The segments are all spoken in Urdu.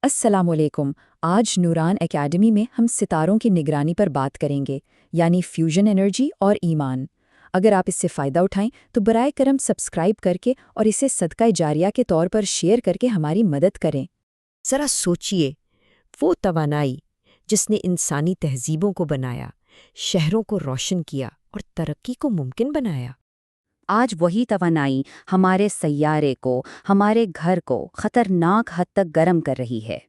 السلام علیکم۔ آج نوران اکیڈمی میں ہم ستاروں کی نگرانی پر بات کریں گے، یعنی فیوژن انرجی اور ایمان۔ اگر آپ اس سے فائدہ اٹھائیں تو برائے کرم سبسکرائب کر کے اور اسے صدقہ جاریہ کے طور پر شیئر کر کے ہماری مدد کریں۔ ذرا سوچئے، وہ توانائی جس نے انسانی تہذیبوں کو بنایا، شہروں کو روشن کیا اور ترقی کو ممکن بنایا، آج وہی توانائی ہمارے سیارے کو، ہمارے گھر کو خطرناک حد تک گرم کر رہی ہے۔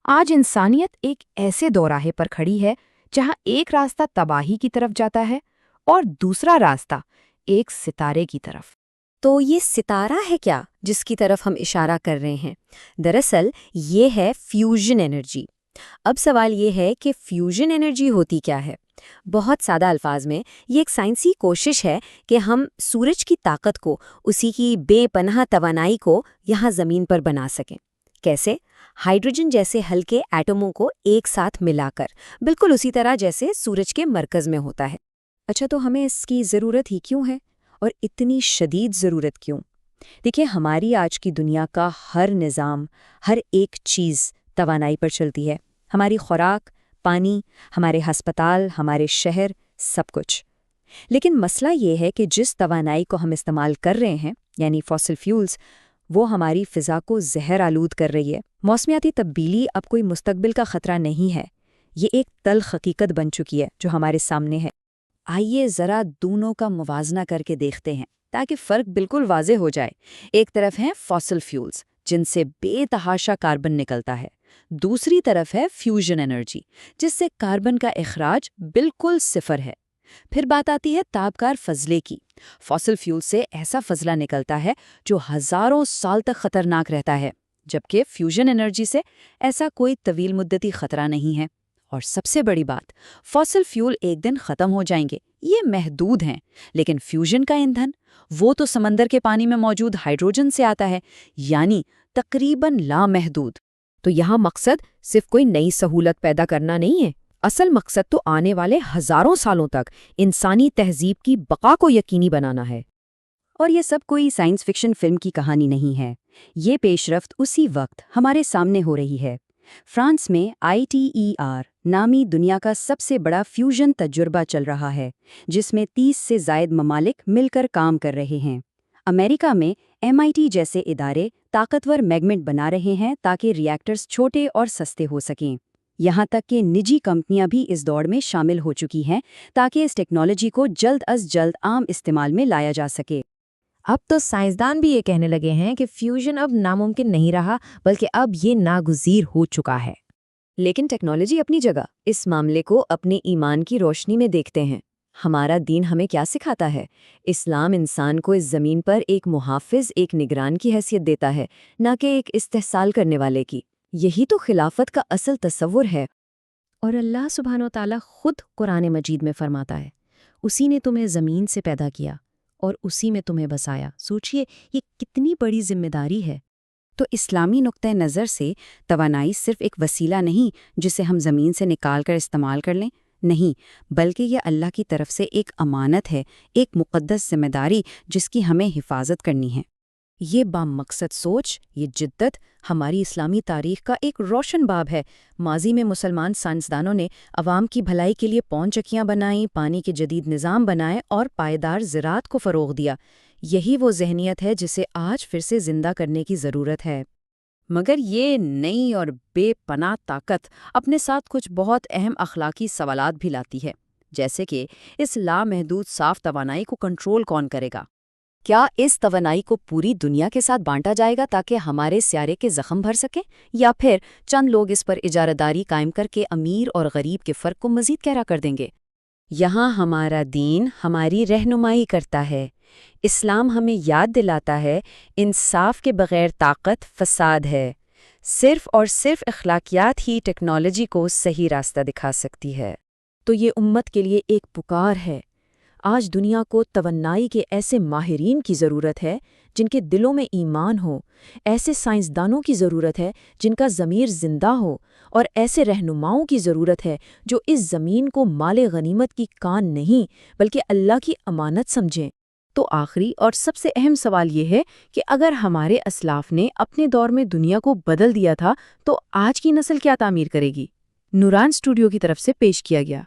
آج انسانیت ایک ایسے دوراہے پر کھڑی ہے جہاں ایک راستہ تباہی کی طرف جاتا ہے اور دوسرا راستہ ایک ستارے کی طرف۔ تو یہ ستارہ ہے کیا جس کی طرف ہم اشارہ کر رہے ہیں؟ دراصل یہ ہے فیوژن انرجی۔ اب سوال یہ ہے کہ فیوژن انرجی ہوتی کیا ہے؟ بہت سادہ الفاظ میں یہ ایک سائنسی کوشش ہے کہ ہم سورج کی طاقت کو، اسی کی بے پناہ توانائی کو یہاں زمین پر بنا سکیں۔ کیسے؟ ہائیڈروجن جیسے ہلکے ایٹموں کو ایک ساتھ ملا کر، بالکل اسی طرح جیسے سورج کے مرکز میں ہوتا ہے۔ اچھا، تو ہمیں اس کی ضرورت ہی کیوں ہے اور اتنی شدید ضرورت کیوں؟ دیکھیں، ہماری آج کی دنیا کا ہر نظام، ہر ایک چیز توانائی پر چلتی ہے۔ ہماری خوراک، پانی، ہمارے ہسپتال، ہمارے شہر، سب کچھ۔ لیکن مسئلہ یہ ہے کہ جس توانائی کو ہم استعمال کر رہے ہیں، یعنی فاسل فیولز، وہ ہماری فضا کو زہر آلود کر رہی ہے۔ موسمیاتی تبدیلی اب کوئی مستقبل کا خطرہ نہیں ہے، یہ ایک تلخ حقیقت بن چکی ہے جو ہمارے سامنے ہے۔ آئیے ذرا دونوں کا موازنہ کر کے دیکھتے ہیں تاکہ فرق بالکل واضح ہو جائے۔ ایک طرف ہیں فاسل فیولز جن سے بے تحاشا کاربن نکلتا ہے، دوسری طرف ہے فیوژن انرجی جس سے کاربن کا اخراج بالکل صفر ہے۔ پھر بات آتی ہے تابکار فضلے کی۔ فاسل فیول سے ایسا فضلہ نکلتا ہے جو ہزاروں سال تک خطرناک رہتا ہے، جبکہ فیوژن انرجی سے ایسا کوئی طویل مدتی خطرہ نہیں ہے۔ اور سب سے بڑی بات، فاسل فیول ایک دن ختم ہو جائیں گے، یہ محدود ہیں، لیکن فیوژن کا ایندھن، وہ تو سمندر کے پانی میں موجود ہائیڈروجن سے آتا ہے، یعنی تقریباً لامحدود۔ تو یہاں مقصد صرف کوئی نئی سہولت پیدا کرنا نہیں ہے، اصل مقصد تو آنے والے ہزاروں سالوں تک انسانی تہذیب کی بقا کو یقینی بنانا ہے۔ اور یہ سب کوئی سائنس فکشن فلم کی کہانی نہیں ہے، یہ پیش رفت اسی وقت ہمارے سامنے ہو رہی ہے۔ فرانس میں ITER نامی دنیا کا سب سے بڑا فیوژن تجربہ چل رہا ہے، جس میں 30 سے زائد ممالک مل کر کام کر رہے ہیں۔ امریکہ میں MIT جیسے ادارے طاقتور میگنٹ بنا رہے ہیں تاکہ ری ایکٹرز چھوٹے اور سستے ہو سکیں۔ یہاں تک کہ نجی کمپنیاں بھی اس دوڑ میں شامل ہو چکی ہیں تاکہ اس ٹیکنالوجی کو جلد از جلد عام استعمال میں لایا جا سکے۔ اب تو سائنسدان بھی یہ کہنے لگے ہیں کہ فیوژن اب ناممکن نہیں رہا، بلکہ اب یہ ناگزیر ہو چکا ہے۔ لیکن ٹیکنالوجی اپنی جگہ، اس معاملے کو اپنے ایمان کی روشنی میں دیکھتے ہیں۔ ہمارا دین ہمیں کیا سکھاتا ہے؟ اسلام انسان کو اس زمین پر ایک محافظ، ایک نگران کی حیثیت دیتا ہے، نہ کہ ایک استحصال کرنے والے کی۔ یہی تو خلافت کا اصل تصور ہے۔ اور اللہ سبحانہ و تعالیٰ خود قرآن مجید میں فرماتا ہے، اسی نے تمہیں زمین سے پیدا کیا اور اسی میں تمہیں بسایا۔ سوچئے یہ کتنی بڑی ذمہ داری ہے۔ تو اسلامی نقطۂ نظر سے توانائی صرف ایک وسیلہ نہیں جسے ہم زمین سے نکال کر استعمال کر لیں، نہیں، بلکہ یہ اللہ کی طرف سے ایک امانت ہے، ایک مقدس ذمہ داری جس کی ہمیں حفاظت کرنی ہے۔ یہ بامقصد سوچ، یہ جدت ہماری اسلامی تاریخ کا ایک روشن باب ہے۔ ماضی میں مسلمان سائنسدانوں نے عوام کی بھلائی کے لیے پون چکیاں بنائیں، پانی کے جدید نظام بنائے اور پائیدار زراعت کو فروغ دیا۔ یہی وہ ذہنیت ہے جسے آج پھر سے زندہ کرنے کی ضرورت ہے۔ مگر یہ نئی اور بے پناہ طاقت اپنے ساتھ کچھ بہت اہم اخلاقی سوالات بھی لاتی ہے، جیسے کہ اس لامحدود صاف توانائی کو کنٹرول کون کرے گا؟ کیا اس توانائی کو پوری دنیا کے ساتھ بانٹا جائے گا تاکہ ہمارے سیارے کے زخم بھر سکیں، یا پھر چند لوگ اس پر اجارہ داری قائم کر کے امیر اور غریب کے فرق کو مزید گہرا کر دیں گے؟ یہاں ہمارا دین ہماری رہنمائی کرتا ہے۔ اسلام ہمیں یاد دلاتا ہے، انصاف کے بغیر طاقت فساد ہے۔ صرف اور صرف اخلاقیات ہی ٹیکنالوجی کو صحیح راستہ دکھا سکتی ہے۔ تو یہ امت کے لیے ایک پکار ہے۔ آج دنیا کو توانائی کے ایسے ماہرین کی ضرورت ہے جن کے دلوں میں ایمان ہو، ایسے سائنسدانوں کی ضرورت ہے جن کا ضمیر زندہ ہو، اور ایسے رہنماؤں کی ضرورت ہے جو اس زمین کو مال غنیمت کی کان نہیں بلکہ اللہ کی امانت سمجھیں۔ تو آخری اور سب سے اہم سوال یہ ہے کہ اگر ہمارے اسلاف نے اپنے دور میں دنیا کو بدل دیا تھا تو آج کی نسل کیا تعمیر کرے گی؟ نوران اسٹوڈیو کی طرف سے پیش کیا گیا۔